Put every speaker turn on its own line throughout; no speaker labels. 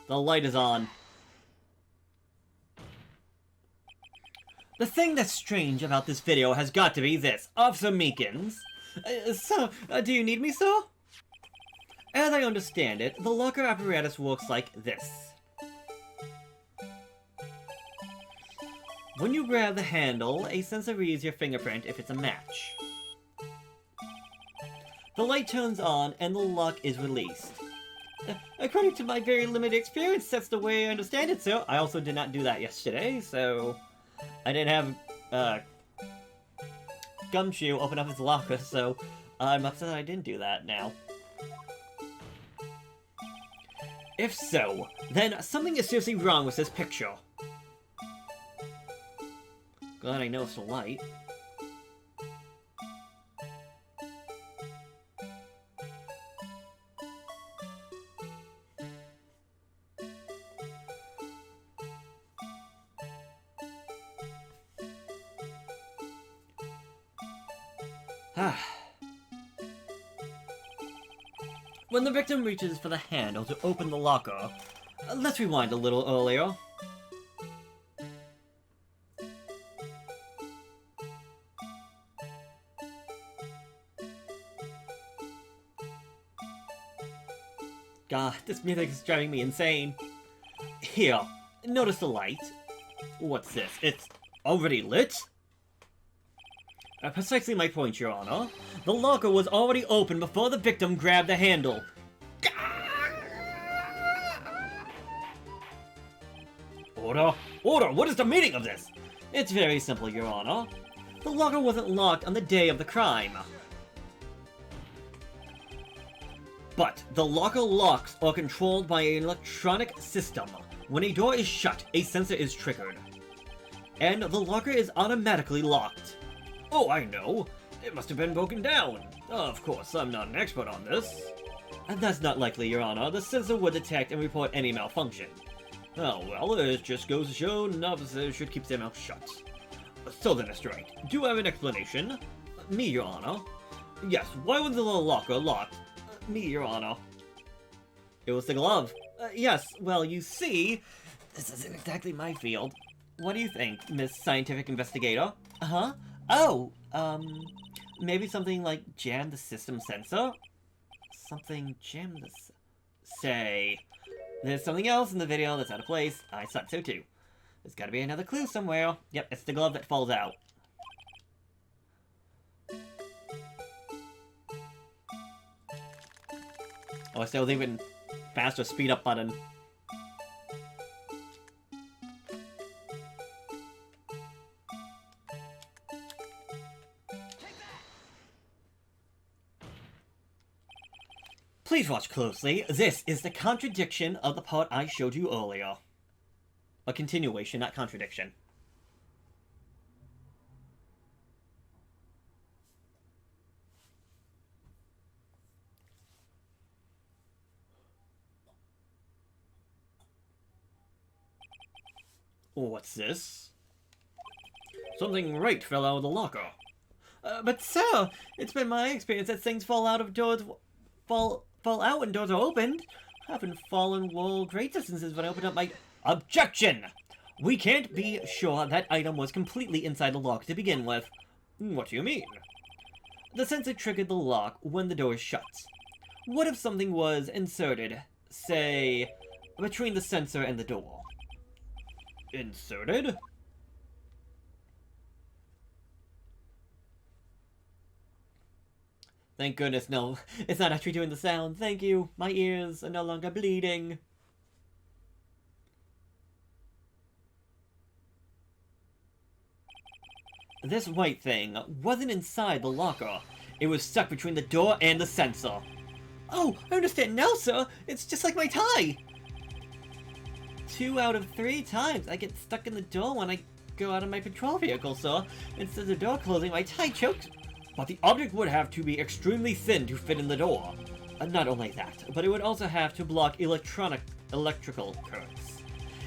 The light is on. The thing that's strange about this video has got to be this. Officer Meekins. Do you need me, sir? As I understand it, the locker apparatus works like this. When you grab the handle, a sensor reads your fingerprint if it's a match. The light turns on, and the lock is released. According to my very limited experience, that's the way I understand it, sir. I also did not do that yesterday, so... I didn't have, Gumshoe open up his locker, so I'm upset I didn't do that now. If so, then something is seriously wrong with this picture. Glad I noticed the light. When the victim reaches for the handle to open the locker, let's rewind a little earlier. God, this music is driving me insane. Here, notice the light. What's this? It's already lit? Precisely my point, Your Honor. The locker was already open before the victim grabbed the handle. Order! Order! What is the meaning of this? It's very simple, Your Honor. The locker wasn't locked on the day of the crime. But the locker locks are controlled by an electronic system. When a door is shut, a sensor is triggered. And the locker is automatically locked. Oh, I know. It must have been broken down. Of course, I'm not an expert on this. And that's not likely, Your Honor. The sensor would detect and report any malfunction. Oh, well, it just goes to show novices should keep their mouth shut. So then, Mr. Wright, do I have an explanation? Me, Your Honor. Yes, why was the little locker locked? Me, Your Honor. It was the glove. Yes, well, you see, this isn't exactly my field. What do you think, Miss Scientific Investigator? Uh-huh. Oh, maybe something like jam the system sensor? Something jam the say. There's something else in the video that's out of place. I thought so too. There's gotta be another clue somewhere. Yep, it's the glove that falls out. Oh, I still even faster speed up button. Please watch closely. This is the contradiction of the part I showed you earlier. A continuation, not contradiction. What's this? Something Wright fell out of the locker. But sir, it's been my experience that things fall out when doors are opened. Haven't fallen great distances when I opened up my... Objection! We can't be sure that item was completely inside the lock to begin with. What do you mean? The sensor triggered the lock when the door is shut. What if something was inserted, say, between the sensor and the door? Inserted? Thank goodness, no. It's not actually doing the sound. Thank you. My ears are no longer bleeding. This white thing wasn't inside the locker. It was stuck between the door and the sensor. Oh, I understand now, sir. It's just like my tie. 2 out of 3 times I get stuck in the door when I go out of my patrol vehicle, sir. Instead of the door closing, my tie chokes. But the object would have to be extremely thin to fit in the door. Not only that, but it would also have to block electrical currents.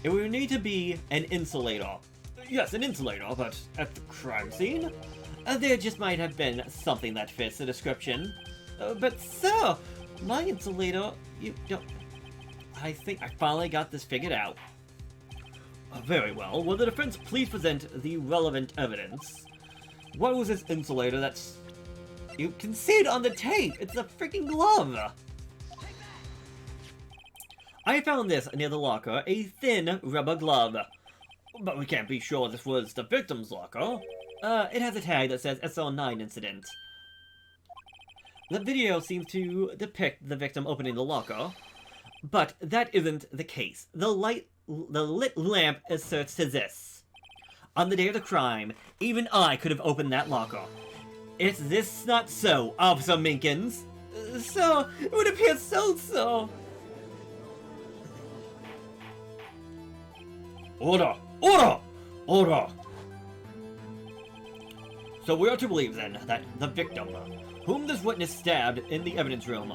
It would need to be an insulator. Yes, an insulator, but at the crime scene? There just might have been something that fits the description. But sir, my insulator, you don't... I think I finally got this figured out. Very well. Will the defense please present the relevant evidence? What was this insulator that's... You can see it on the tape! It's a freaking glove! I found this near the locker, a thin rubber glove. But we can't be sure this was the victim's locker. It has a tag that says SL9 incident. The video seems to depict the victim opening the locker, but that isn't the case. The lit lamp asserts to this. On the day of the crime, even I could have opened that locker. Is this not so, Officer Minkins? So, it would appear so. Order! Order! Order! So we are to believe, then, that the victim, whom this witness stabbed in the evidence room,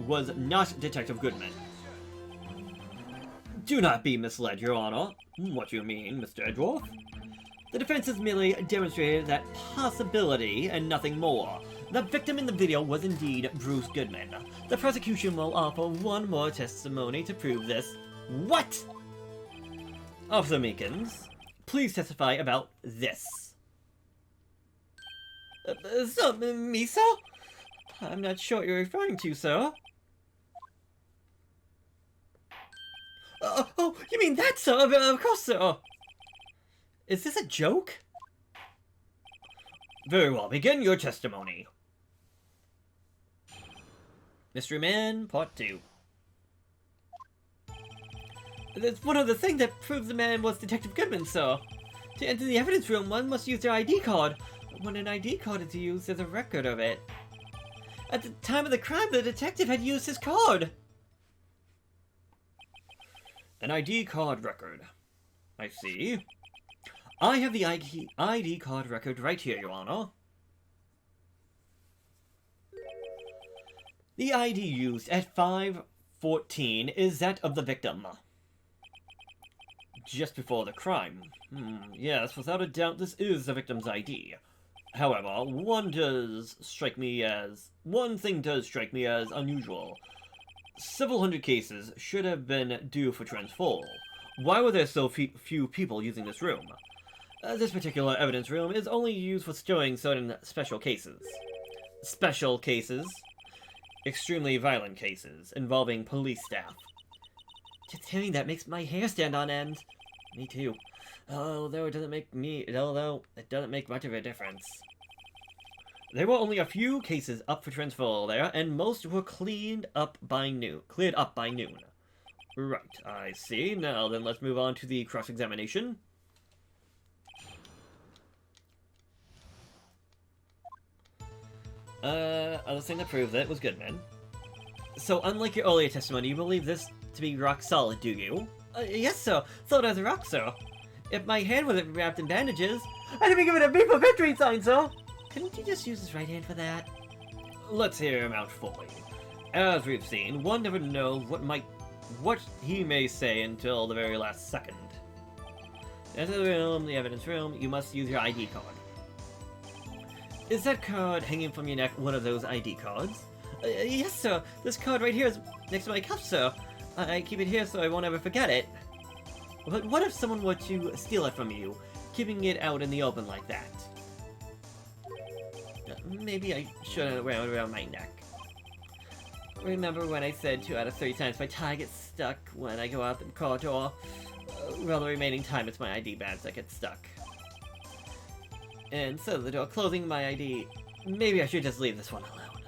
was not Detective Goodman. Do not be misled, Your Honor. What do you mean, Mr. Edgeworth? The defense has merely demonstrated that possibility and nothing more. The victim in the video was indeed Bruce Goodman. The prosecution will offer one more testimony to prove this. What? Officer Meekins, please testify about this. Me, sir? I'm not sure what you're referring to, sir. Oh, you mean that, sir? Of course, sir. Is this a joke? Very well, begin your testimony. Mystery Man, Part 2. There's one other thing that proves the man was Detective Goodman, sir. To enter the evidence room, one must use their ID card. When an ID card is used, there's a record of it. At the time of the crime, the detective had used his card. An ID card record. I see. I have the ID card record right here, Your Honor. The ID used at 5:14 is that of the victim. Just before the crime. Yes, without a doubt, this is the victim's ID. However, one thing does strike me as unusual. Several hundred cases should have been due for transfer. Why were there so few people using this room? This particular evidence room is only used for storing certain special cases. Special cases? Extremely violent cases involving police staff. Just hearing that makes my hair stand on end. Me too. Although it doesn't make much of a difference. There were only a few cases up for transfer there, and most were cleared up by noon. Right, I see. Now then, let's move on to the cross-examination. Other thing that proves it was Goodman. So, unlike your earlier testimony, you believe this to be rock solid, do you? Yes, sir. Solid as a rock, sir. If my hand wasn't wrapped in bandages, I'd have been given a beef for victory sign, sir. Couldn't you just use his right hand for that? Let's hear him out fully. As we've seen, one never knows what he may say until the very last second. Enter the room, the evidence room, you must use your ID card. Is that card hanging from your neck one of those ID cards? Yes, sir. This card right here is next to my cuff, sir. I keep it here so I won't ever forget it. But what if someone were to steal it from you, keeping it out in the open like that? Maybe I shouldn't wear it around my neck. Remember when I said 2 out of 3 times my tie gets stuck when I go out the corridor? Well, the remaining time it's my ID badge that gets stuck. And so the door closing my ID, maybe I should just leave this one alone.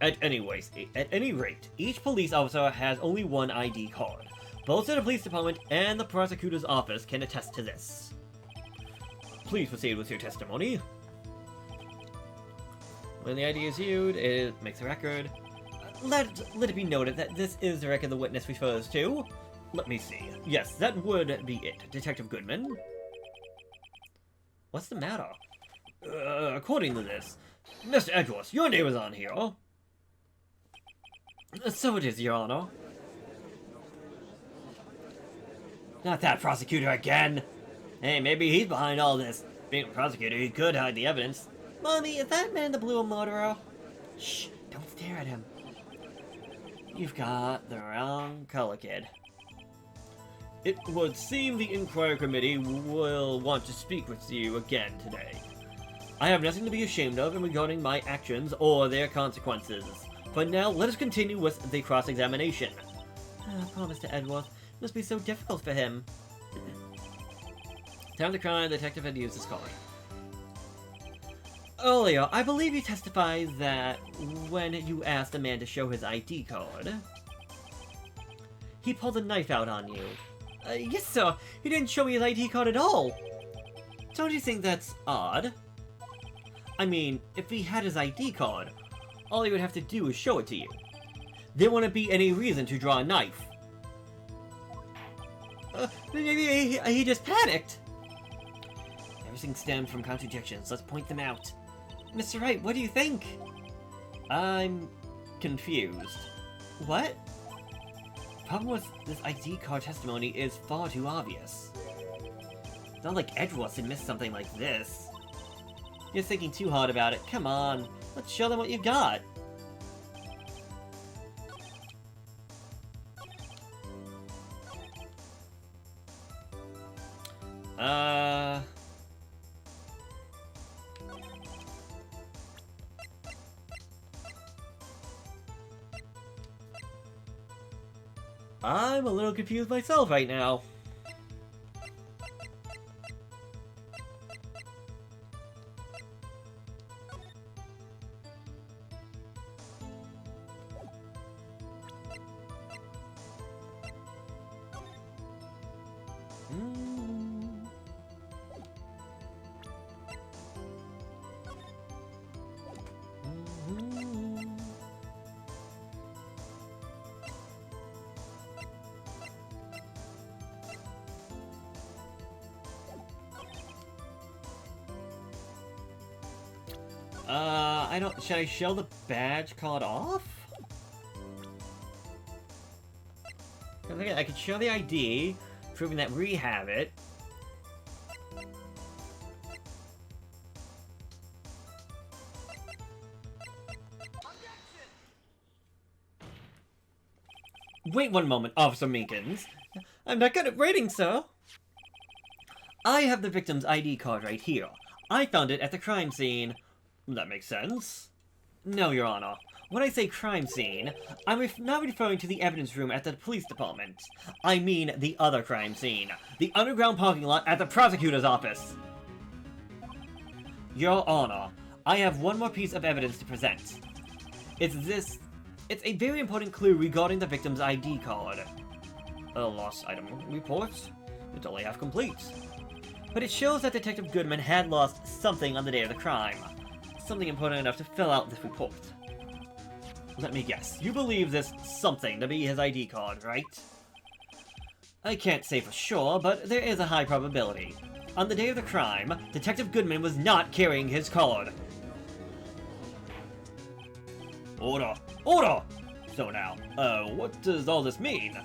At any rate, each police officer has only one ID card. Both the police department and the prosecutor's office can attest to this. Please proceed with your testimony. When the ID is used, it makes a record. Let it be noted that this is the record the witness refers to. Let me see. Yes, that would be it. Detective Goodman. What's the matter? According to this, Mr. Edgeworth, your name is on here. So it is, Your Honor. Not that prosecutor again! Hey, maybe he's behind all this. Being a prosecutor, he could hide the evidence. Mommy, is that man the blue murderer? Shh, don't stare at him. You've got the wrong color, kid. It would seem the Inquiry Committee will want to speak with you again today. I have nothing to be ashamed of regarding my actions or their consequences. For now, let us continue with the cross-examination. Poor Mr. Edworth. It must be so difficult for him. Time to cry, the detective had used his card. Earlier, I believe you testified that when you asked a man to show his ID card, he pulled a knife out on you. Yes, sir. He didn't show me his ID card at all. Don't you think that's odd? I mean, if he had his ID card, all he would have to do is show it to you. There wouldn't be any reason to draw a knife. Maybe he just panicked. Everything stemmed from contradictions. Let's point them out. Mr. Wright, what do you think? I'm confused. What? The problem with this ID card testimony is far too obvious. It's not like Edgeworth had missed something like this. You're thinking too hard about it. Come on, let's show them what you've got. I'm a little confused myself right now. Should I show the badge card off? I could show the ID, proving that we have it. Wait one moment, Officer Minkins. I'm not good at writing, sir. I have the victim's ID card right here. I found it at the crime scene. That makes sense. No, Your Honor. When I say crime scene, I'm not referring to the evidence room at the police department. I mean the other crime scene. The underground parking lot at the prosecutor's office. Your Honor, I have one more piece of evidence to present. It's a very important clue regarding the victim's ID card. A lost item report? It's only half complete. But it shows that Detective Goodman had lost something on the day of the crime. Something important enough to fill out this report. Let me guess. You believe this something to be his ID card, right? I can't say for sure, but there is a high probability. On the day of the crime, Detective Goodman was not carrying his card. Order! Order! So now, what does all this mean?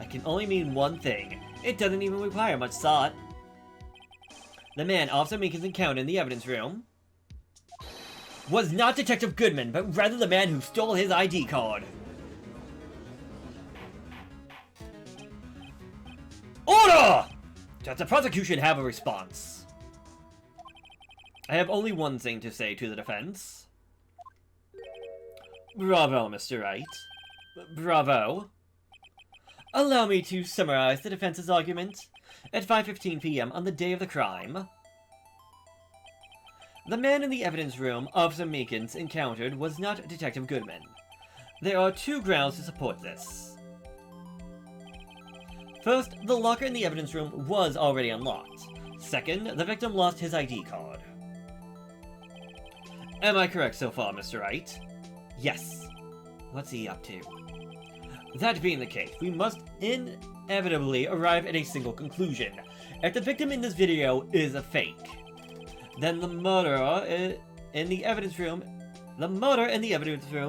It can only mean one thing. It doesn't even require much thought. The man Officer Meekins encountered in the evidence room was not Detective Goodman, but rather the man who stole his ID card. Order! Does the prosecution have a response? I have only one thing to say to the defense. Bravo, Mr. Wright. Bravo. Allow me to summarize the defense's argument. At 5:15 p.m. on the day of the crime, the man in the evidence room Officer Meekins encountered was not Detective Goodman. There are two grounds to support this. First, the locker in the evidence room was already unlocked. Second, the victim lost his ID card. Am I correct so far, Mr. Wright? Yes. What's he up to? That being the case, we must inevitably arrive at a single conclusion. If the victim in this video is a fake, then the murderer in the evidence room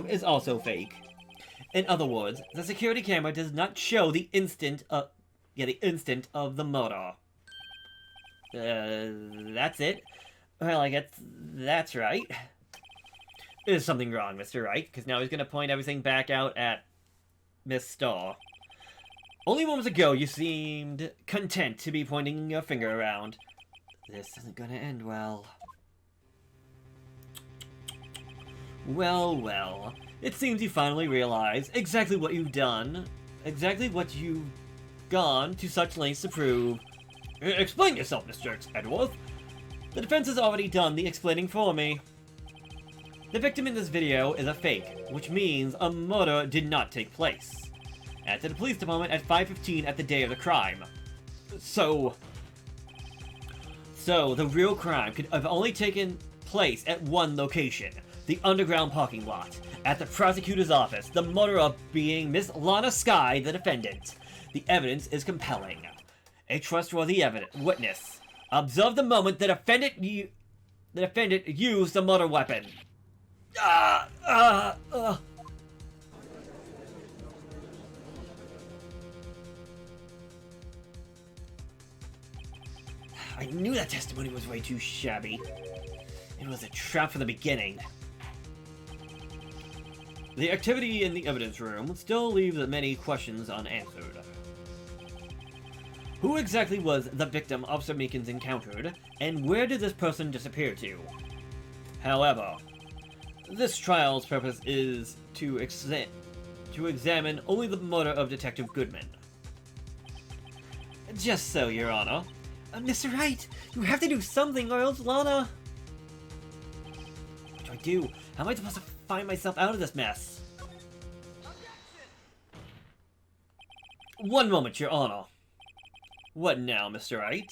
is also fake. In other words, the security camera does not show the instant of the murder. That's it? Well, I guess that's right. There's something wrong, Mr. Wright, because now he's going to point everything back out at Miss Starr. Only moments ago you seemed content to be pointing your finger around. This isn't gonna end well. Well, well. It seems you finally realize exactly what you've done. Exactly what you've gone to such lengths to prove. Explain yourself, Mr. Edgeworth. The defense has already done the explaining for me. The victim in this video is a fake, which means a murder did not take place. At the police department at 5:15 at the day of the crime. So the real crime could have only taken place at one location, the underground parking lot, at the prosecutor's office, the murderer being Miss Lana Skye, the defendant. The evidence is compelling. A trustworthy witness. Observe the moment the defendant used the murder weapon. I knew that testimony was way too shabby. It was a trap from the beginning. The activity in the evidence room still leaves many questions unanswered. Who exactly was the victim Officer Meekins encountered, and where did this person disappear to? However, this trial's purpose is to examine only the murder of Detective Goodman. Just so, Your Honor. Mr. Wright, you have to do something or else Lana... What do I do? How am I supposed to find myself out of this mess? One moment, Your Honor. What now, Mr. Wright?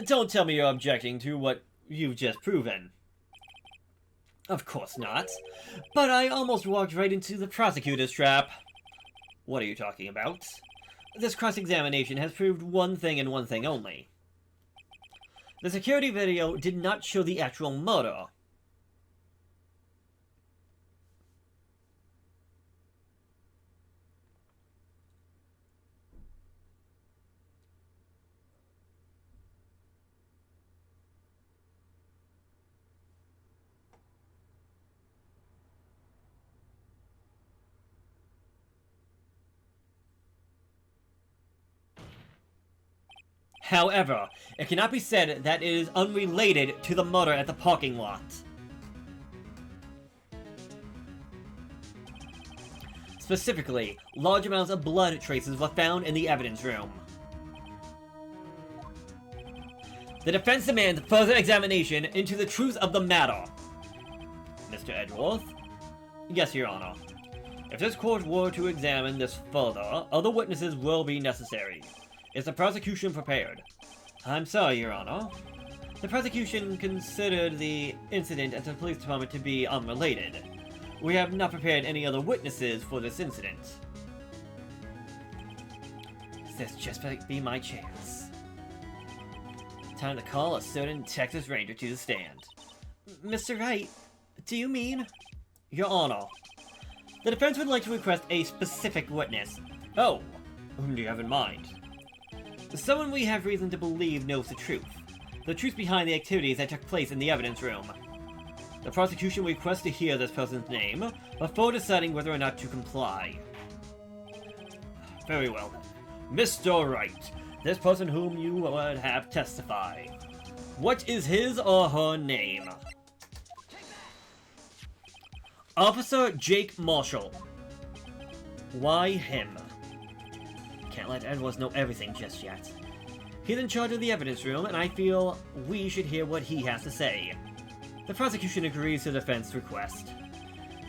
Don't tell me you're objecting to what you've just proven. Of course not. But I almost walked right into the prosecutor's trap. What are you talking about? This cross-examination has proved one thing and one thing only. The security video did not show the actual murder. However, it cannot be said that it is unrelated to the murder at the parking lot. Specifically, large amounts of blood traces were found in the evidence room. The defense demands further examination into the truth of the matter. Mr. Edgeworth? Yes, Your Honor. If this court were to examine this further, other witnesses will be necessary. Is the prosecution prepared? I'm sorry, Your Honor. The prosecution considered the incident at the police department to be unrelated. We have not prepared any other witnesses for this incident. This just might be my chance. Time to call a certain Texas Ranger to the stand. Mr. Wright, do you mean? Your Honor. The defense would like to request a specific witness. Oh, whom do you have in mind? Someone we have reason to believe knows the truth. The truth behind the activities that took place in the evidence room. The prosecution requests to hear this person's name before deciding whether or not to comply. Very well then. Mr. Wright, this person whom you would have testify. What is his or her name? Officer Jake Marshall. Why him? Can't let Edwards know everything just yet. He's in charge of the evidence room, and I feel we should hear what he has to say. The prosecution agrees to the defense request.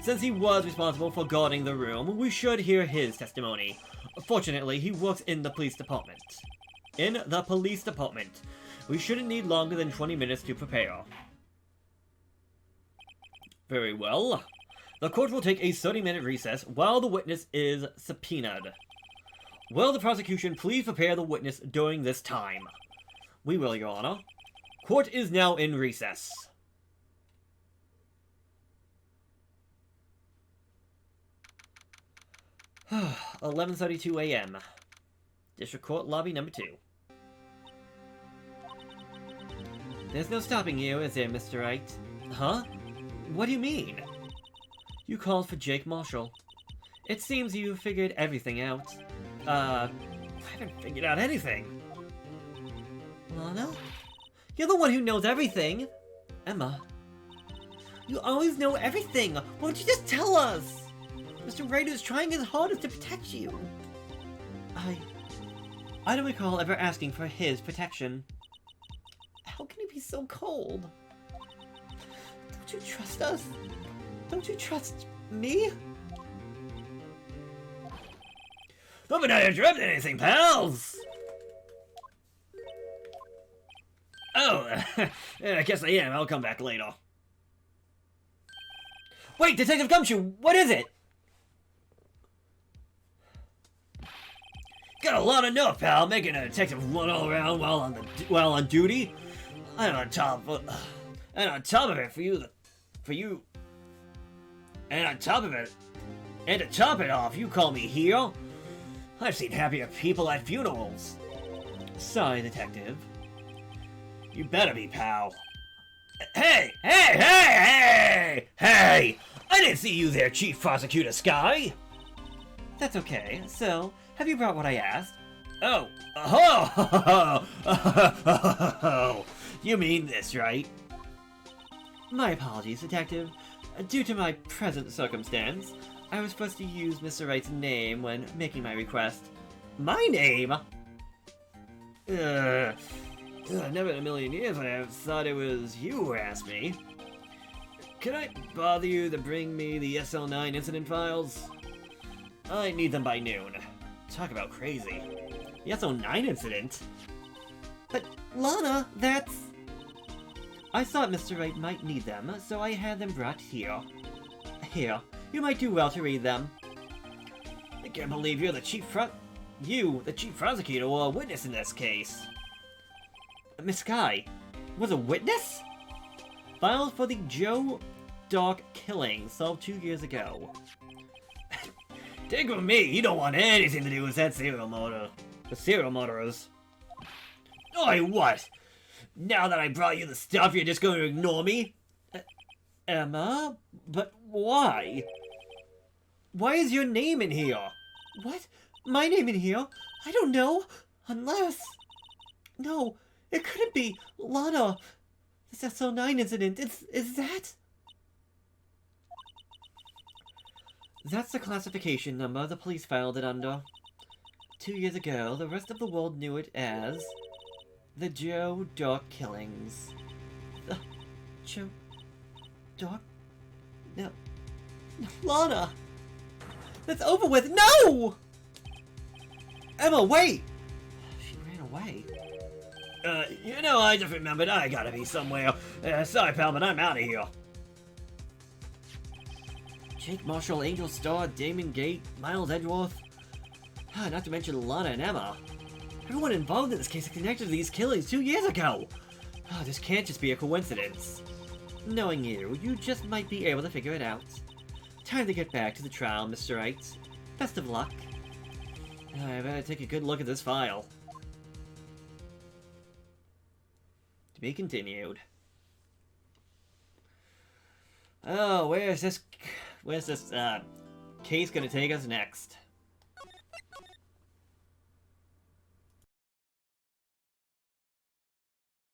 Since he was responsible for guarding the room, we should hear his testimony. Fortunately, he works in the police department. We shouldn't need longer than 20 minutes to prepare. Very well. The court will take a 30-minute recess while the witness is subpoenaed. Will the prosecution please prepare the witness during this time? We will, Your Honor. Court is now in recess. 11:32 a.m. District Court Lobby Number 2. There's no stopping you, is there, Mr. Wright? Huh? What do you mean? You called for Jake Marshall. It seems you figured everything out. I haven't figured out anything. Lana? You're the one who knows everything! Emma. You always know everything! Why don't you just tell us? Mr. Wright is trying his hardest to protect you. I don't recall ever asking for his protection. How can he be so cold? Don't you trust us? Don't you trust me? Hope I not interrupted anything, pals! Oh, I guess I am. I'll come back later. Wait, Detective Gumshoe, what is it? Got a lot of nerve, pal, making a detective run all around while on duty. And on top of it, and to top it off, you call me hero? I've seen happier people at funerals. Sorry, Detective. You better be, pal. Hey! I didn't see you there, Chief Prosecutor Sky! That's okay. So, have you brought what I asked? Oh! You mean this, right? My apologies, Detective. Due to my present circumstance, I was supposed to use Mr. Wright's name when making my request. My name? Never in a million years would I have thought it was you who asked me. Could I bother you to bring me the SL9 incident files? I need them by noon. Talk about crazy. The SL9 incident? But, Lana, that's... I thought Mr. Wright might need them, so I had them brought here. Here, you might do well to read them. I can't believe you're the chief prosecutor, or a witness in this case. Miss Sky was a witness? Files for the Joe Doc killing solved 2 years ago. Take it from me, you don't want anything to do with that serial murder. The serial murderers. Oi, what? Now that I brought you the stuff, you're just going to ignore me? Emma? But why? Why is your name in here? What? My name in here? I don't know. Unless... No, it couldn't be. Lana. This SO9 incident, is that... That's the classification number the police filed it under. 2 years ago, the rest of the world knew it as... the Joe Doc killings. Joe... Doc? No. Lana! That's over with! No! Emma, wait! She ran away. I just remembered I gotta be somewhere. Sorry, pal, but I'm out of here. Jake Marshall, Angel Star, Damon Gate, Miles Edgeworth. Not to mention Lana and Emma. Everyone involved in this case is connected to these killings 2 years ago. This can't just be a coincidence. Knowing you, you just might be able to figure it out. Time to get back to the trial, Mr. Wright. Best of luck. I better take a good look at this file. To be continued. Oh, where's this case gonna take us next?